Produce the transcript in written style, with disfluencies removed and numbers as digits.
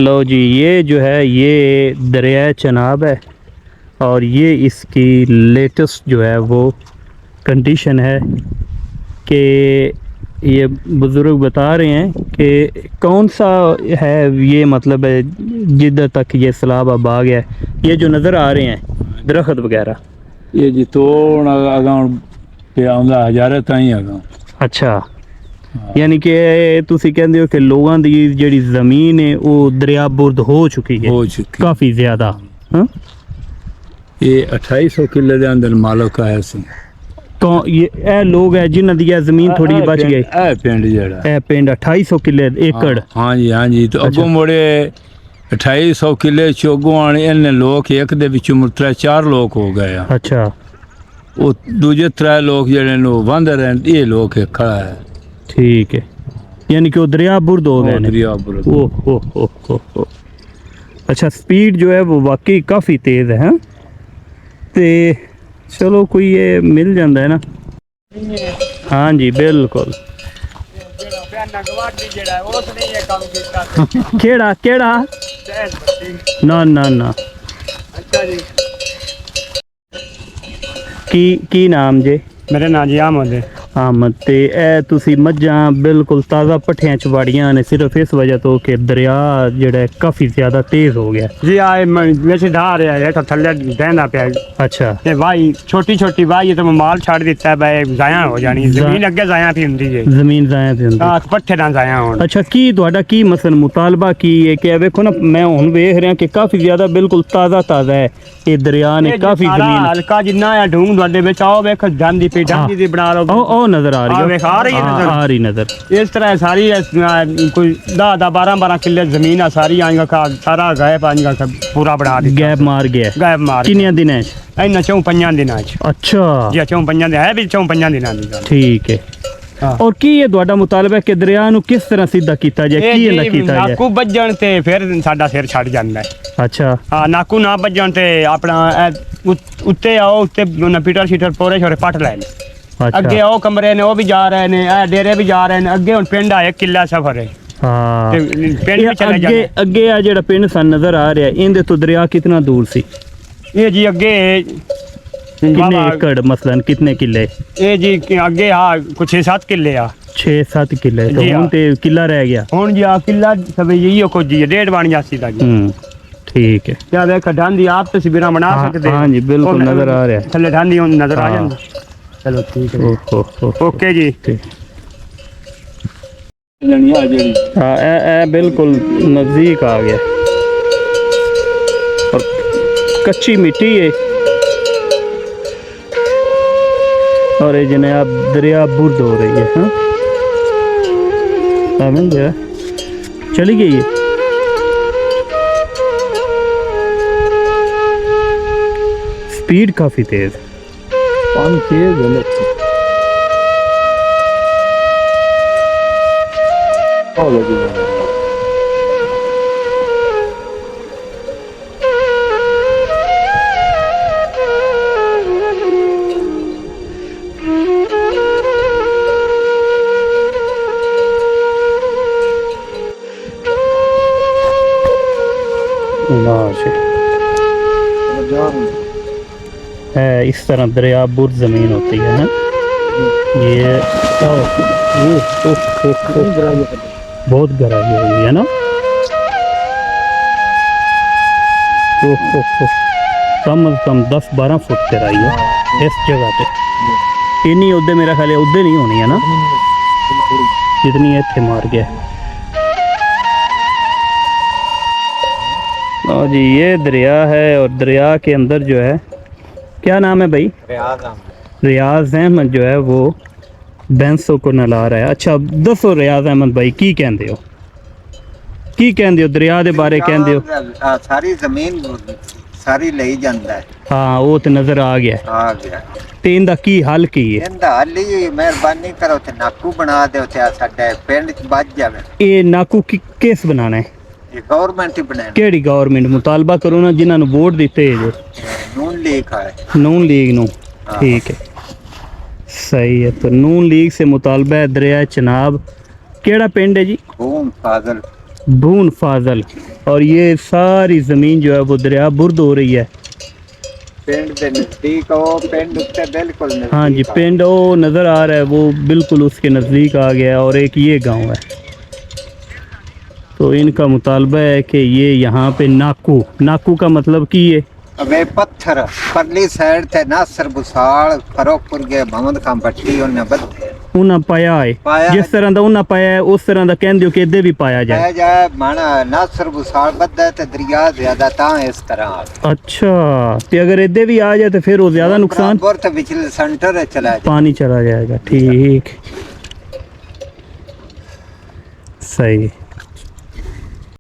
लो जी, ये जो है ये दरिया चनाब है और ये इसकी लेटेस्ट जो है वो कंडीशन है कि ये बुज़ुर्ग बता रहे हैं कि कौन सा है ये, मतलब है जिधर तक ये सैलाब अब आ गया है, ये जो नज़र आ रहे हैं दरख्त वगैरह, ये जी तो पे आंदा हज़ारे ताईं अगा। अच्छा, यानी कि तुसी कहंदे हो कि लोगों की जिहड़ी ज़मीन है वो दरिया बुर्द हो चुकी है, हो चुकी काफ़ी ज़्यादा। हाँ, ये 2800 किले दे अंदर मालक आया सी। तो ये लोग है जिन्हां दी ज़मीन थोड़ी बच गई, ए पिंड जेड़ा ए पिंड 2800 किले एकड़। हाँ जी हाँ जी। तो अगों मुड़े 2800 किले चोगों आने इन्ने लोग एक दे विच 3-4 लोग हो गए। अच्छा, वो दूजे 3 लोग जेड़े नो वंद रहे, ये लोग एक खड़ा है। ठीक है, यानी कि वो दरिया बुर्द हो गए ने। दरिया बुर्द। ओ। अच्छा, स्पीड जो है वो वाकई काफ़ी तेज़ है। हाँ, ते चलो कोई ये मिल जाता है ना। हाँ जी बिल्कुल। केड़ा केड़ा ना ना ना। की नाम जे? मेरा नाम जी अहमद है। अहमद। ते ए तुसी मज्जां बिल्कुल ताज़ा पट्ठियां च वाड़ियां ने सिर्फ इस वजह तो कि दरिया जेड़ा है काफ़ी ज़्यादा तेज़ हो गया। जी आए वैसे ढा रहा है तो थल्ले बहना पिया। अच्छा, ते भाई छोटी छोटी भाई तो माल छाड़ दिता है भाई, जाया हो जानी जमीन अगे जाया थी हुंदी है, ज़मीन ज़ाया थी हुंदी। पट्ठे ना जाया होण। अच्छा, की तुहाडा की मसलन मुतालबा की है कि देखो ना, मैं हुण वेख रहा कि काफ़ी ज़्यादा बिल्कुल ताज़ा है ये दरिया ने, काफ़ी ज़मीन हल्का जिन्ना है ढूंग तुहाडे विच आओ वेख जांदी पे जांदी दी बना लो। ओ नज़र आ रही है, आ रही है नज़र, आ रही नज़र। इस तरह सारी कोई 10-12 किले जमीन है सारी आएगा का सारा गायब आएगा पूरा बढ़ा दी, गैप मार गया। गायब मार किन्ने दिन है? इन्ना 4-5 दिन। अच्छा जी 4-5 दिन है भी 4-5 दिन दी। ठीक है। हाँ। और की ये ਤੁਹਾਡਾ ਮੁਤਾਲਬਾ ਕਿ ਦਰਿਆ ਨੂੰ ਕਿਸ ਤਰ੍ਹਾਂ ਸਿੱਧਾ ਕੀਤਾ ਜਾਏ, ਕੀ ਨਾ ਕੀਤਾ ਜਾਏ? ਨਾਕੂ ਵੱਜਣ ਤੇ ਫਿਰ ਸਾਡਾ ਸਿਰ ਛੱਡ ਜਾਂਦਾ ਹੈ। ਅੱਛਾ, ਹਾਂ, ਨਾਕੂ ਨਾ ਵੱਜਣ ਤੇ ਆਪਣਾ ਉੱਤੇ ਆਓ, ਉੱਤੇ ਪੀਟਰ ਸ਼ੀਟਰ ਪੋਰੇ ਛੋਰੇ ਪੱਟ ਲੈ ਨੇ। ਅੱਗੇ ਆਓ ਕਮਰੇ ਨੇ ਉਹ ਵੀ ਜਾ ਰਹੇ ਨੇ, ਇਹ ਡੇਰੇ ਵੀ ਜਾ ਰਹੇ ਨੇ। ਅੱਗੇ ਹੁਣ ਪਿੰਡ ਆ 1 ਕਿੱਲਾ ਸਫਰ ਹੈ। ਹਾਂ, ਪਿੰਡ ਵੀ ਚਲੇ ਜਾਂਦੇ। ਅੱਗੇ ਆ ਜਿਹੜਾ ਪਿੰਡ ਸਾਨੂੰ ਨਜ਼ਰ ਆ ਰਿਹਾ, ਇਹਦੇ ਤੋਂ ਦਰਿਆ ਕਿੰਨਾ ਦੂਰ ਸੀ? ਇਹ ਜੀ ਅੱਗੇ कितने एकड़ मसलन कितने किले? ये जी अगे हाँ कुछ 6-7 किले आ। 6-7 किले तो जी हुन ते किला रह गया। हुन जी किला सब यही को जी 1.5 बन जासी दा जी। ठीक है। क्या देख ढांदी आप तस्वीर बना सकते हैं? हाँ जी बिल्कुल नजर आ रहा है, थल्ले ढांदी नजर आ जांदी। चलो ठीक है, ओके जी। हाँ ए बिल्कुल नजदीक आ गया और कच्ची मिट्टी है और ये जनाब दरिया बुर्द हो रही है। हाँ, चली गई है। स्पीड काफी तेज, पानी तेज है। है इस तरह दरिया बुर्द ज़मीन होती है ना? ये बहुत गहराई हुई है ना? कम अज कम 10-12 फुट गहराई है इस जगह पे। इन्नी उधर मेरा ख्याल है उधर नहीं होनी है ना जितनी इतने मार गया। और जी ये दरिया है और दरिया के अंदर जो है, क्या नाम है भाई? रियाज अहमद जो है वो बैंसों को नला रहा है। अच्छा दसो रियाज अहमद भाई की कहते हो, की कहते हो दरिया के बारे? कहते हो सारी जमीन सारी ले जाता है। हाँ वो तो नजर आ गया ते इंदा की हल की है? इंदा हल ही मेहरबानी करो ते नाकू बना दो ते साडे पिंड च बच जावे। ये नाकू किस बनाना है? ये गवर्नमेंट ही बनाना। केड़ी गवर्नमेंट? मुतालबा करो ना जिन्होंने वोट दिते है। नून लीग है। नून लीग नो, ठीक है सही है। तो नून लीग से मुतालबा है दरिया चनाब। केड़ा पिंड है जी? बून फाजल। बून फाजल। और ये सारी ज़मीन जो है वो दरिया बुर्द हो रही है। ਪਿੰਡ ਦੇ ਨਜ਼ਦੀਕ ਉਹ ਪਿੰਡ ਉੱਤੇ ਬਿਲकुल नजदीक हाँ जी, आ। पिंड वो नज़र आ रहा है, वो बिल्कुल उसके नज़दीक आ गया। और एक ये गांव है, तो इनका मुतालबा है कि ये यहाँ पे नाकू, नाकू का मतलब कि ये ਵੇ ਪੱਥਰ ਪਰਲੀ ਸਾਈਡ ਤੇ ਨਾਸਰ ਬੁਸਾਲ ਫਰੋਖਪੁਰ ਗਏ ਮੁਹੰਮਦ ਖਾਨ ਭੱਟੀ ਉਹਨੇ ਬੱਧੇ उन्हें पाया है, पाया जिस तरह का उन्हें पाया है उस तरह का कहते हो कि इधर भी पाया जाए। ਪਾਇਆ ਜਾਏ ਮਾਣਾ ਨਾਸਰ ਬੁਸਾਲ ਬੱਧਾ ਤੇ ਦਰਿया ਜ਼ਿਆਦਾ ਤਾਂ ਇਸ ਤਰ੍ਹਾਂ ਆ ਗਿਆ। अच्छा, तो अगर इधर भी आ जाए तो फिर वो ज़्यादा नुकसान, ਬਰਾਬਰ ਤੇ ਵਿਚਲੇ ਸੈਂਟਰ ਚਲਾ ਜਾਏ। पानी चला जाएगा। ठीक, सही।